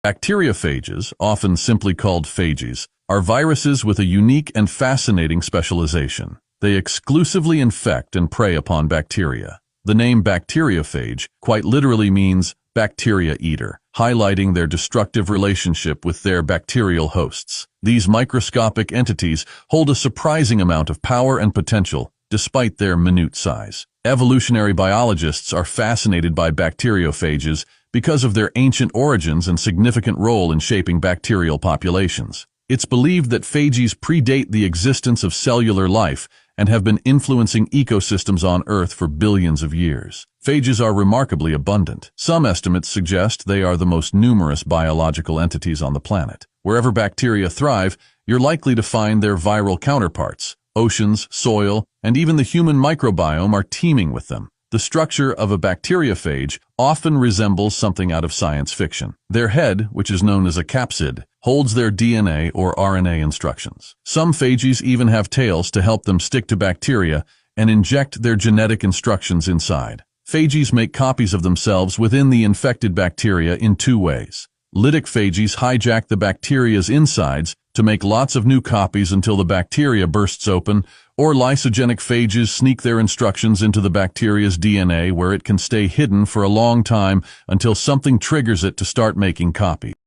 Bacteriophages, often simply called phages, are viruses with a unique and fascinating specialization. They exclusively infect and prey upon bacteria. The name bacteriophage quite literally means bacteria eater, highlighting their destructive relationship with their bacterial hosts. These microscopic entities hold a surprising amount of power and potential, despite their minute size. Evolutionary biologists are fascinated by bacteriophages because of their ancient origins and significant role in shaping bacterial populations. It's believed that phages predate the existence of cellular life and have been influencing ecosystems on Earth for billions of years. Phages are remarkably abundant. Some estimates suggest they are the most numerous biological entities on the planet. Wherever bacteria thrive, you're likely to find their viral counterparts. Oceans, soil, and even the human microbiome are teeming with them. The structure of a bacteriophage often resembles something out of science fiction. Their head, which is known as a capsid, holds their DNA or RNA instructions. Some phages even have tails to help them stick to bacteria and inject their genetic instructions inside. Phages make copies of themselves within the infected bacteria in two ways. Lytic phages hijack the bacteria's insides to make lots of new copies until the bacteria bursts open, or lysogenic phages sneak their instructions into the bacteria's DNA where it can stay hidden for a long time until something triggers it to start making copies.